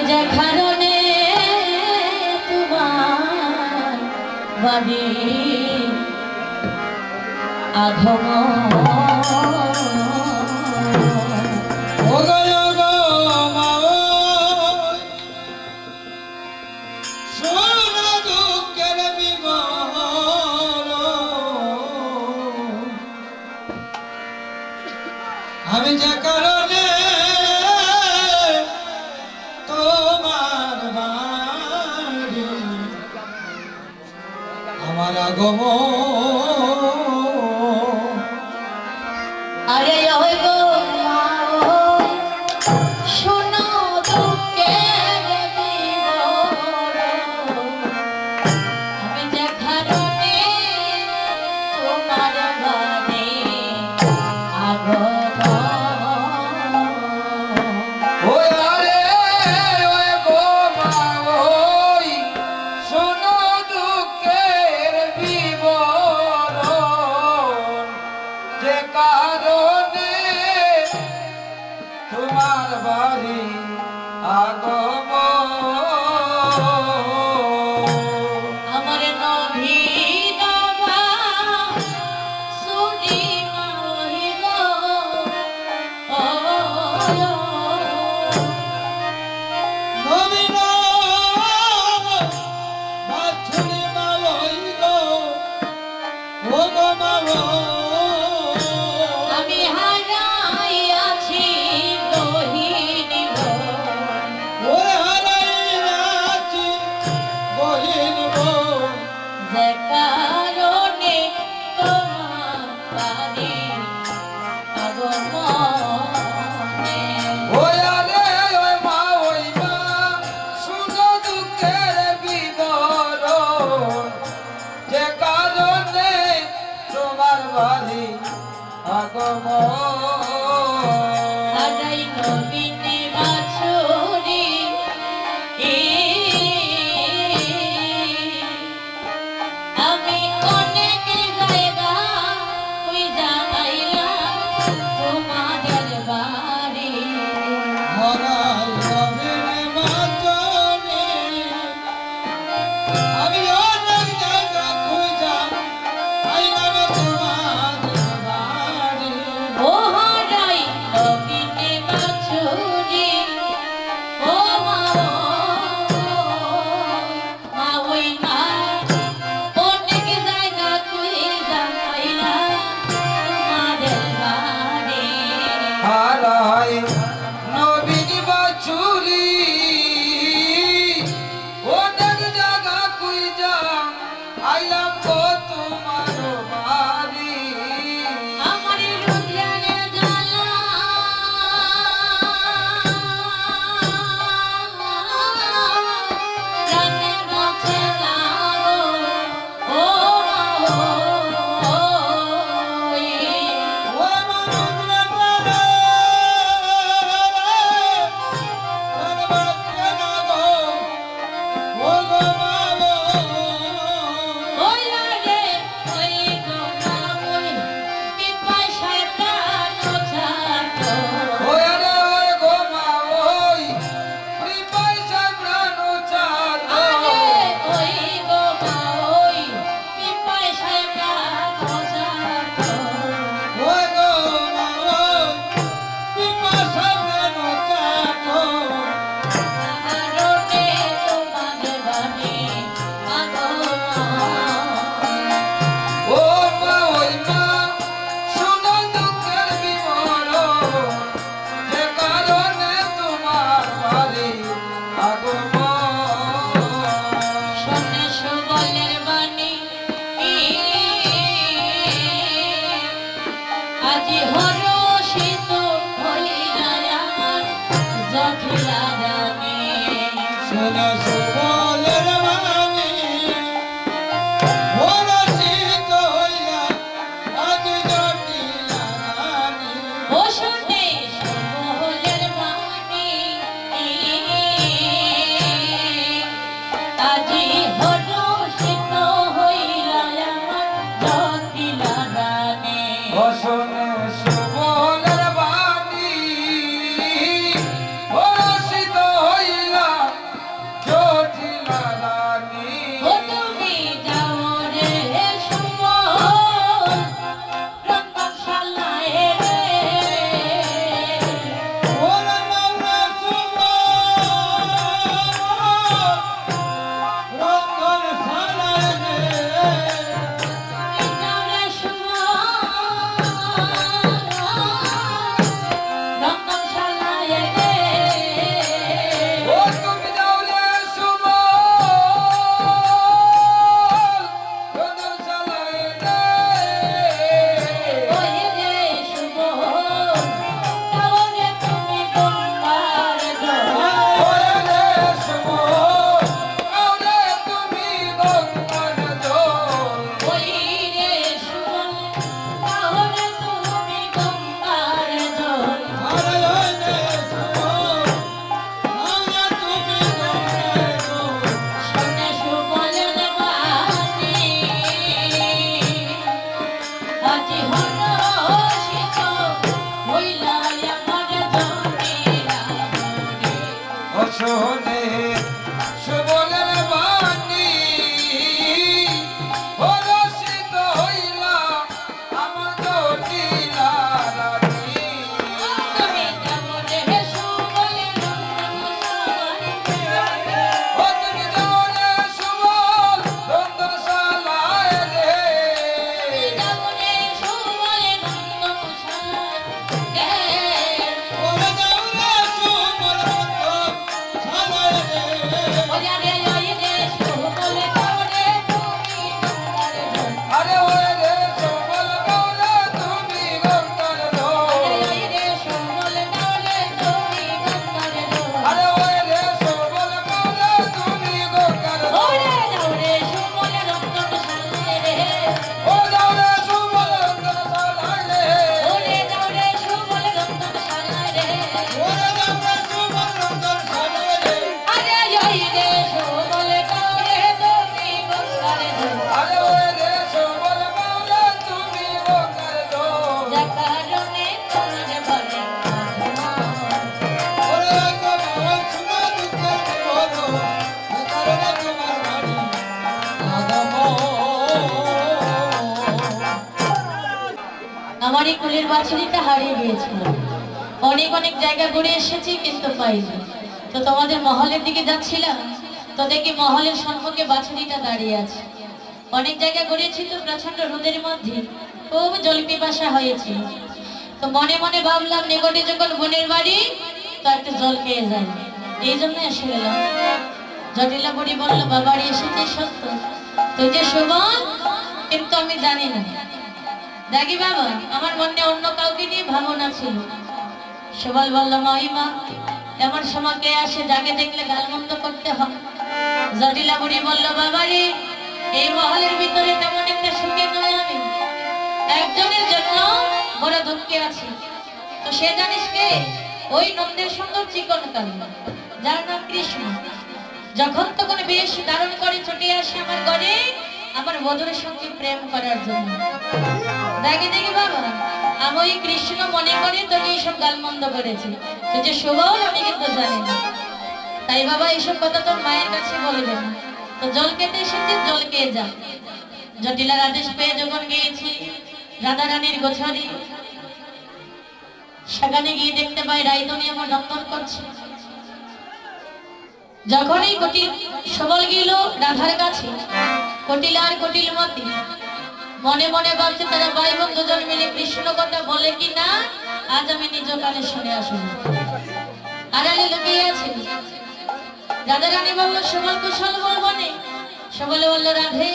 যে কারণে তোমার বাড়ি আধম আমি যে কারণে তোমার বাড়ি আমার আগমন আরে ওই গো শোনো দুঃখের বিবরণ আমি যে কারণে তোমার বাড়ি আগমন তোমার বাড়ি আগমন আমার নবীন শুনি মাহিল নবীন বাছুরি মালইল ও গো মালো আমি হারাইয়াছি গহিনী ও হারাইয়াছি গহীন মন যে কারণে তোমার বাড়ি আগমনে ওই আরে ওই মা শুনো দুঃখের বিবরণ যে কারণে তোমার বাড়ি আগমন হারাই নবীনে বাছুরি আমি অনেক জায়গা তুই যাইলাম তোমাদের বাড়ি হারাই নবীন মাতনি আমি অনেক জায়গা খুঁজা পাইলাম তোমাদের বাড়ি ও হারাই নবীনে বাছুরি আমারই কুলের বাছুরিটা হারিয়ে গিয়েছিল। অনেক অনেক জায়গা ঘুরে এসেছি কিন্তু পাইনি। তো তোমাদের মহলের দিকে যাচ্ছিলাম, তো দেখি মহলের সম্মুখে বাছুরিটা দাঁড়িয়ে আছে। অনেক জায়গা ঘুরেছি তো প্রচন্ড রোদের মধ্যে খুব জল পিপাসা হয়েছিল। তো মনে মনে ভাবলাম নিকটে যখন বোনের বাড়ি তো একটু জল খেয়ে যাই, এই জন্য এসে গেলাম। জটিলা বুড়ি বললো বাবাড়ি এসেছে সত্য, তুই যে শোভন কিন্তু আমি জানি না। দেখি বাবা, আমার মনে অন্য কাউকে নিয়ে ভাবনা ছিল। সুবল বলল মহিমা এমন সময় কে আসে যাকে দেখলে গালমন্দ করতে হয়। জটিলা বুড়ি বলল বাবারে, এই মহলের ভিতরে তেমন একটা সুখে নয় আমি, একজনের জন্য বড় দুঃখে আছি। তো সে জানিস কে? ওই নন্দের সুন্দর চিকন কালী, যার নাম কৃষ্ণ। যখন তখন বেশ ধারণ করে ছুটে আসে আমার ঘরে আমার বধূর সঙ্গে প্রেম করার জন্য। দেখি দেখি বাবা, আমি ওই কৃষ্ণ মনে করে তোকে এইসব গালমন্দ করেছি, তুই যে সুবল আমি কিন্তু জানি না। তাই বাবা এইসব কথা তোর মায়ের কাছে বলবে না। তো জল খেতে এসেছি, জল খেয়ে যা। জটিলার আদেশ পেয়ে যখন গিয়েছি রাধা রানীর গোছারি, সেখানে গিয়ে দেখতে পাই রাইতনি আমার নন্দন করছে। যখনই কটিল সবল গেল রাধার কাছে, কটিল আর কটিল মতি মনে মনে ভাবছে তারা ভাই বোন দুজন মিলে কৃষ্ণ কথা বলে কি না আজ আমি নিজ কানে শুনে আসব। আড়ালে লুকিয়ে আছে। রাধা রানী বললো সবল কুশল বলবো নে। সবলে বললো রাধে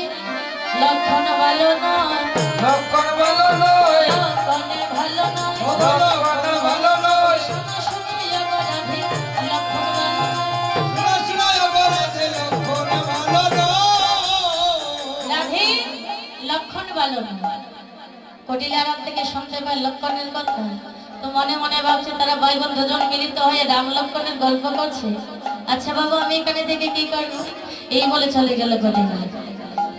লক্ষণ ভালো নয়, লক্ষণ ভালো নয়, লক্ষণে ভালো নয়, লক্ষণ ভালো নয়, শোনো শোনো ইয়াগো রাধে লক্ষণ ভালো নয়। রসনায় অপরাধে লক্ষণ ভালো নয়। রাধে লক্ষণ ভালো নয়। কটিল আরাম থেকে শুনতে পায় লক্ষণের কথা। তো মনে মনে ভাবছে তারা ভাই বোন দুজন মিলিত হয়ে রাম লক্ষণের গল্প করছে। আচ্ছা বাবা আমি এখানে থেকে কি করবো, এই বলে চলে গেল কটিল।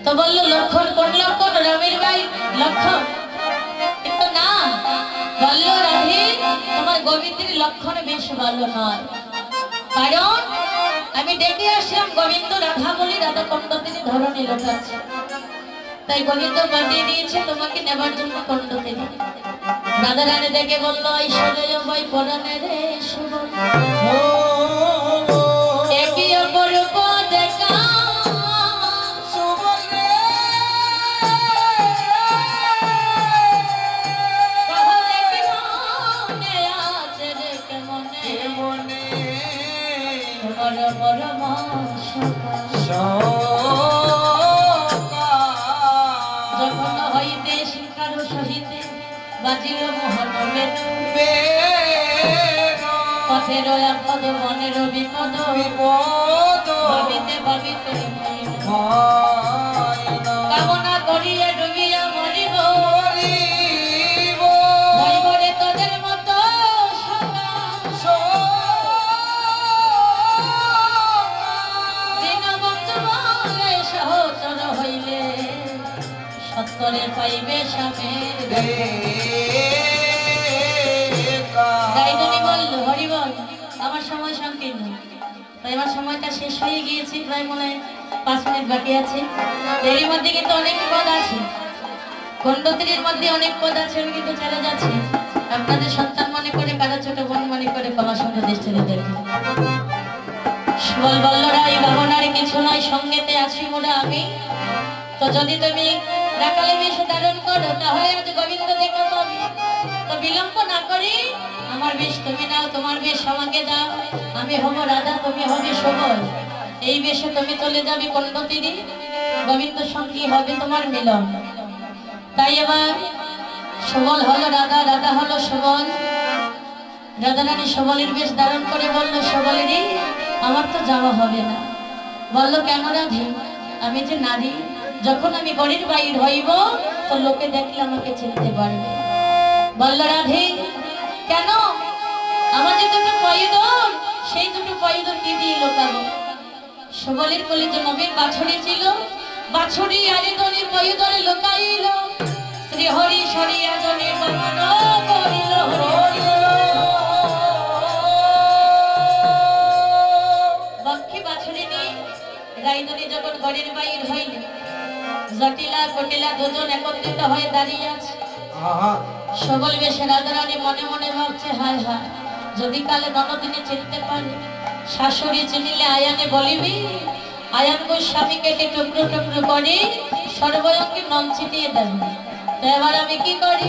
তো বললো লক্ষণ কোন লক্ষণ? রামের ভাই লক্ষণ। কিন্তু না, বললো রাধে তোমার গোবিন্দের লক্ষণ বেশ ভালো নয়, কারণ আমি ডেকে আসলাম গোবিন্দ রাধা বলি রাধা কণ্ডতিনী ধরনী লোটাচ্ছে, তাই গোবিন্দ পাঠিয়ে দিয়েছে তোমাকে নেবার জন্য কণ্ডতিনী। রাধা রানী দেখে বললো ঐশ্বর্য বই পরাণে রে শুভ একই অপরূপ দেখা সুবলে তাহলে কি মনে আছে রে কেমনে মনে তোমার পরম সখা। শোকা যখন হইতে শিকার সহিতে বাজিল মোহন বেদু বেরো পথের আপদ মনের বিপদ বিপদ ভাবিতে ভাবিতে মরিব। হয় না কামনা করিয়া ডুবিয়া মরিব করিব ভয়বরে তোদের মতো সখা। দীনবন্ধু বলে সহচর হইলে সত্তরে পাইবে স্বামীর রাইদনি বলল হরি বল আমার সময় সংকীর্ণ, তাই আমার সময়টা শেষ হয়ে গিয়েছে, প্রায় মনে হয় 5 মিনিট বাকি আছে। এর মধ্যে কিন্তু অনেক পদ আছে, কণ্ডতির মধ্যে অনেক পদ আছে, আমি কিন্তু চলে যাচ্ছি। আপনাদের সন্তান মনে করে কারো ছোট বোন মনে করে ক্ষমা সুন্দর দৃষ্টিতে দেখবেন। সুবল বলল রাই ভাবনার কিছু নয়, সঙ্গেতে আছি মোরা আমি। তো যদি তুমি রাকালে বেশ ধারণ করো তাহলে আজ গোবিন্দ দেখা পাবে। তো বিলম্ব না করি আমার বেশ তুমি নাও, তোমার বেশ আমাকে দাও। আমি হব রাধা, তুমি হবে সুবল। এই বেশে তুমি চলে যাবে কণ্ডতিনি, গোবিন্দ সঙ্গী হবে তোমার মিলন। তাই এবার সুবল হলো রাধা, রাধা হলো সুবল। রাধা রানী সুবলের বেশ ধারণ করে বলল সুবলেরই আমার তো যাওয়া হবে না। বলল কেন রাধে? আমি যে নারী, যখন আমি গড়ির বাইর হইব তো লোকে দেখলে আমাকে চিনতে পারবে। বলল রাধে কেন? আমার যে দুটো পয়দর, সেই দুটো পয়দর কি দিয়ে লোকাবো? সুবলের কোলে যে নবীর বাছুরি ছিল, বাছুরি আলিদনি পয়দরে লোকাইল। শ্রী হরি সরিয়া জনে গমন করিল হরি। বক্ষে বাছুরি নিয়ে রাইদনি যখন গড়ির বাইর হইল, জটিলা কটিলা দুজন একত্রিত হয়ে দাঁড়িয়ে আছে। আহা সবল বেশে রাধারানী মনে মনে ভাবছে, হায় হায়, যদি কালে ননদিনে চিনতে পারে, শাশুড়ি চিনিলে আয়ানে বলিবি, আয়ান গোস্বামী কেটে টুকরো টুকরো করে সর্বয়ঙ্গে নম ছিটিয়ে দেবে। তো এবার আমি কি করি?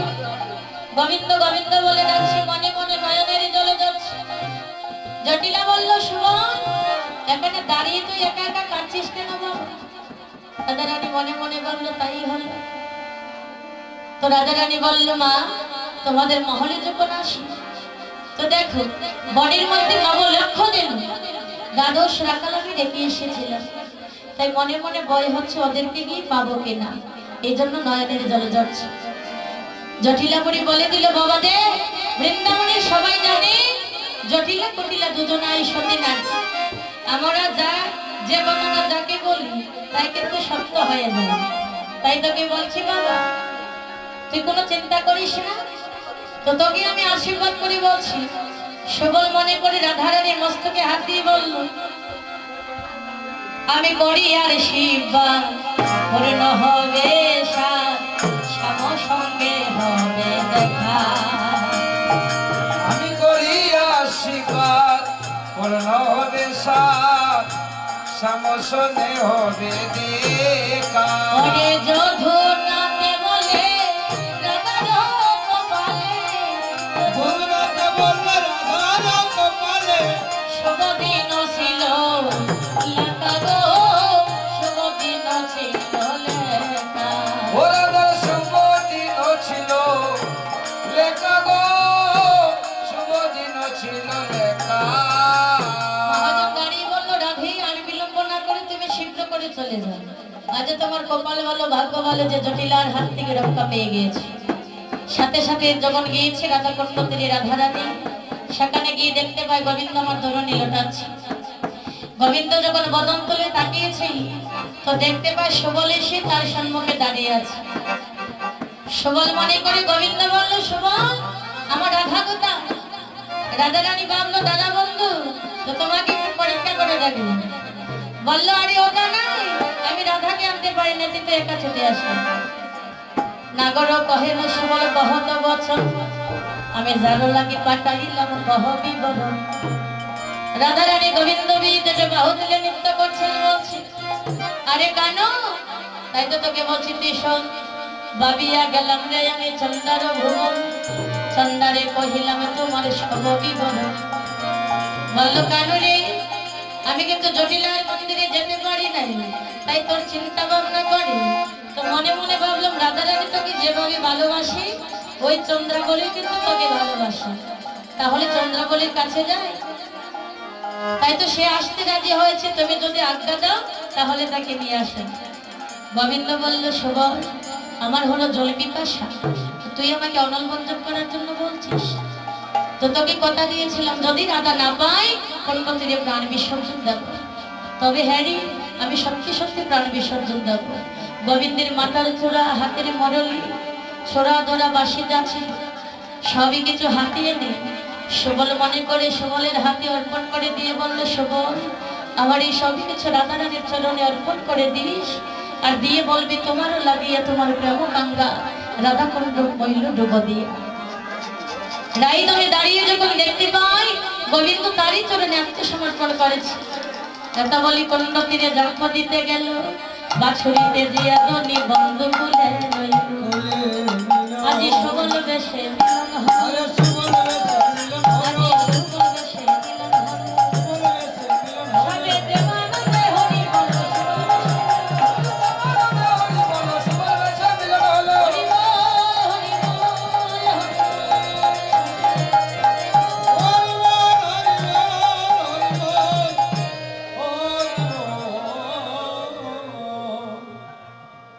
গোবিন্দ গোবিন্দ বলে ডাকছি, মনে মনে নয়নের জলে যাচ্ছে। জটিলা বলল, সুমন, এখানে দাঁড়িয়ে তুই একা একা কাঁদছিস কেন বাবা? রাধারানী মনে মনে বলল, তাই হলো। তো রাধারানী বলল, মা, তোমাদের মহলে যখন আসি, তো দেখো বনের মধ্যে নবলক্ষ দিন দ্বাদশ রাখাল আমি রেখে এসেছিলাম, তাই মনে মনে ভয় হচ্ছে ওদেরকে গিয়ে পাবো কিনা, এই জন্য নয়নের জলে যাচ্ছে। জটিলাপুরী বলে দিল, বাবা দে, বৃন্দাবনের সবাই জানে জটিলা কুটিলা দুজনাই সতী নারী। আমরা যা যে বর্ণনা যাকে বলি তাই কিন্তু সত্য হয়ে যায়। তাই তোকে বলছি বাবা, তুই কোনো চিন্তা করিস না। তো তোকে আমি আশীর্বাদ করে বলছি। সবল মনে করে রাধারানীর মস্তকে হাত দিয়ে বলল, আমি করি আর শিবা পূর্ণ হবে সাত, শ্যাম সঙ্গে হবে দেখা। আমি করি আশীর্বাদ পূর্ণ হবে সাত, সমসনে হবে দেখা। ওরে যধু নামে বলে রাধার কপালে, ভুলতে বলল রাধার কপালে, শুভ দিন ছিল লেখা গো, শুভ দিন ছিল লেখা। ও রাধার শুভ দিন ছিল লেখা গো, শুভ দিন ছিল লেখা। মহাজন দাঁড়িয়ে বলল, রাধে, আর বিলম্ব না করে তুমি শীঘ্র করে চলে যাও। আজ তোমার কপাল ভালো, ভাগ্য ভালো যে জটিলার হাত থেকে রক্ষা পেয়ে গিয়েছে। সাথে সাথে যখন গিয়েছে রাধা কণ্ঠী রাধারানী, সেখানে গিয়ে দেখতে পায় গোবিন্দ আমার ধরণী লোটাচ্ছে। গোবিন্দ যখন বদন তুলে তাকিয়েছে, তো দেখতে পায় সবল এসে তার সম্মুখে দাঁড়িয়ে আছে। সবল মনে করে গোবিন্দ বলল, সবল, আমার রাধা কোথা? রাধারানী ভাবলো, দাদা বন্ধু, তো তোমাকে একটু পরীক্ষা করে দেখবো। বললো, আরে ওটা নাই, আমি রাধাকে আনতে পারি না, তুই তো একা চলে আসলাম। নাগর কহে না সবল কহত বচন, আমি জানো লাগি পাঠাইলাম কহ বিবরণ। রাধারানী গোবিন্দ বিদেশে বাহু তুলে নৃত্য করছেন, বলছি, আরে কেন? তাই তো তোকে বলছি, তুই শোন। ভাবিয়া গেলাম রে আমি চন্দার ভুবন, চন্দারে কহিলাম তোমার সব বিবরণ। বললো, কেন রে? আমি কিন্তু জটিলার মন্দিরে যেতে পারি নাই, তাই তোর চিন্তা ভাবনা করে। তো মনে মনে ভাবলাম, রাধারানী তোকে যেভাবে ভালোবাসি, ওই চন্দ্রাবলী কিন্তু তোকে ভালোবাসে, তাহলে চন্দ্রাবলীর কাছে যাই। তাই তো সে আসতে রাজি হয়েছে, তুমি যদি আজ্ঞা দাও তাহলে তাকে নিয়ে আসেন। গোবিন্দ বলল, সবল, আমার হলো জল পিপাসা, তুই আমাকে অনল বঞ্চন করার জন্য বলছিস? তো তোকে কথা দিয়েছিলাম, যদি রাধা না পাই কল্পতীরে প্রাণ বিসর্জন দেব। তবে হ্যারি, আমি সত্যি সত্যি প্রাণ বিসর্জন দেব। গোবিন্দের মাথার চূড়া, হাতের মরলি, ছোড়া ধরা বাসি যাচ্ছে, সবই কিছু হাতিয়ে নে। সবল মনে করে সবলের হাতে অর্পণ করে দিয়ে বলল, সবল, আমার এই সবই কিছু রাধারানীর চরণে অর্পণ করে দিস, আর দিয়ে বলবি তোমারও লাগিয়ে তোমার প্রেম গঙ্গা রাধাকুণ্ড মহিল ডুব দিয়ে। রাই আমি দাঁড়িয়ে যখন দেখতে পাই গোবিন্দ তারই চরণে আত্মসমর্পণ করেছে। এটা বলি কন্ড তীরে জন্ম দিতে গেল, বাছুরিতে জিয়া দনি বন্ধু খুলে রইল। আজি সবল বেশে মিলন হয়, আরে সুবল বেশে মিলন হলো, আজি সবল বেশে মিলন হয়। সুবল বেশে মিলন হলো। সবে দেবানন্দে হরি বল, হরি বল, সুবল বেশে মিলন হলো। হরি বল, হরি বল, হরি বল। হরি বল, হরি বল, হরি বল।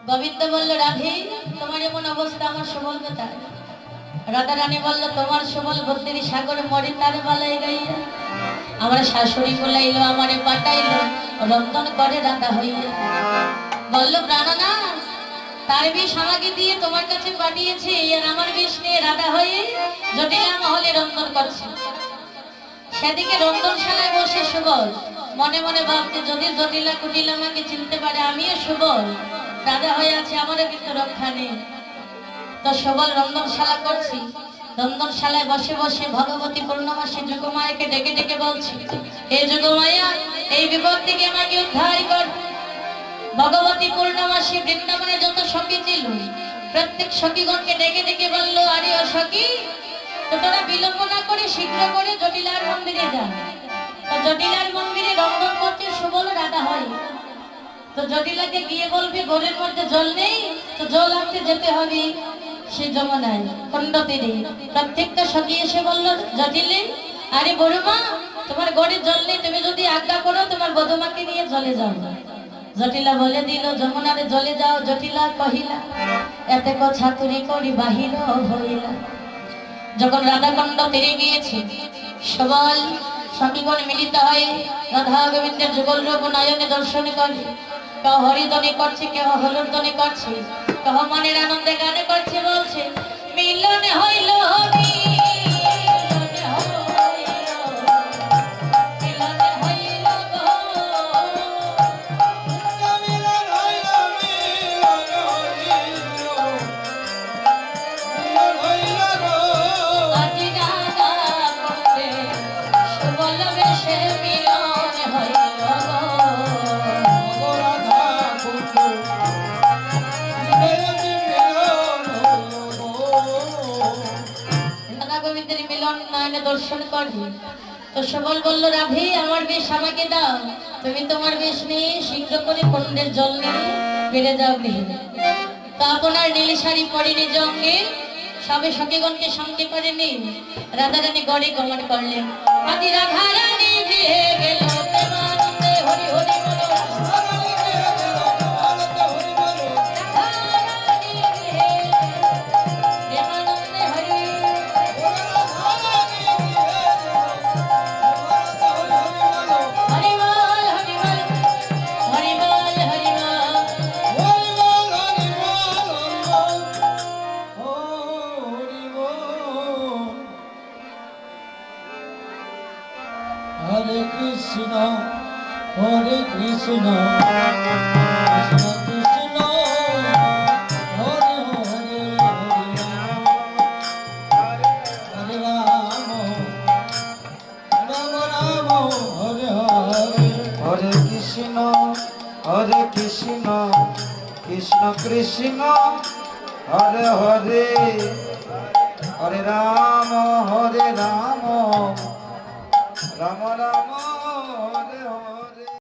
গোবিন্দ বলল, রাধে, তোমার এমন অবস্থা, আমার সবল কোথায়? রাধারানী বলল, তোমার সবল ভক্তির সাগর মরে তার বালাই গাইয়া। আমার শাশুড়ি বলাইলো, আমারে পাঠাইলো রন্ধন করে রাধা হইয়া। বলল, প্রাণনা, তার বিষ আমাকে দিয়ে তোমার কাছে পাঠিয়েছে, আর আমার বিষ নিয়ে রাধা হয়ে জটিলা মহলে রন্ধন করছে। সেদিকে রন্ধনশালায় বসে সুবল মনে মনে ভাবছে, যদি জটিলা কুটিলা আমাকে চিনতে পারে, আমিও সুবল রাধা হয়ে আছে, আমারও কিন্তু রক্ষা নেই। তো সবল রন্ধনশালা করছি, রন্ধনশালায় বসে বসে ভগবতী পূর্ণমাসী যোগমায়াকে ডেকে ডেকে বলছি, হে যোগমায়া, এই বিপদ থেকে আমাকে উদ্ধার কর। ভগবতী পূর্ণমাসী বৃন্দাবনে যত সখী ছিল প্রত্যেক সখীগণকে ডেকে ডেকে বললো, আরে ও সখী, তো তোরা বিলম্ব না করে শীঘ্র করে জটিলার মন্দিরে যা। তো জটিলার মন্দিরে রন্ধন করতে সুবল রাধা হয়। তো জটিলাকে গিয়ে বলবে ঘরের মধ্যে জল নেই, তো জল আনতে যেতে হবে সে যমুনায় কুণ্ড তীরে। প্রত্যেকটা সখী এসে বললো, জটিলে, আরে বড়মা, তোমার ঘরে জল নেই, তুমি যদি আজ্ঞা করো তোমার বধূমাকে নিয়ে জলে যাও। জটিলা বলে দিল, যমুনারে জলে যাও। জটিলা কহিলা, এতে ছাতুরি করি বাহির হইলা। যখন রাধাকুণ্ড তীরে গিয়েছে, সবল সখীগণ মিলিত হয়ে রাধা গোবিন্দের যুগল রূপ নয়নে দর্শন করে। কেউ হরিধ্বনি করছে, কেউ হলুধ্বনি করছে, কেউ মনের আনন্দে গানে করছে, বলছে, মিলনে হইল মিলনে হইল গো। আজি রাধা কুণ্ডে সুবল বেশে মিলন হইল গো। রাধা গোবিন্দের মিলন নয়নে দর্শন করবে। তো সবল বলল, রাধে, আমার বেশ আমাকে দাও। তুমি তোমার বেশ নিয়ে শীঘ্র করে কুণ্ডের জল নিয়ে ফিরে যাও গৃহে। তো আপনার নীল শাড়ি পরে নিজ অঙ্গে সবে সখীগণকে সঙ্গে করে নিয়ে রাধারানী গড়ে গমন করলেন। আদি রাধা রানী গৃহে গেল, প্রেমানন্দে হরি হরি বল। রাধারানী গৃহে প্রেমানন্দে হরি হরি বল, হরি বল, হরি বল, হরি বল। Hare Krishna, Hare Krishna, Krishna Krishna, Hare Hare, Hare Rama, Rama Rama, Hare Hare. Hare Krishna, Hare Krishna, Krishna Krishna, Hare Hare, Hare Rama, Rama Rama,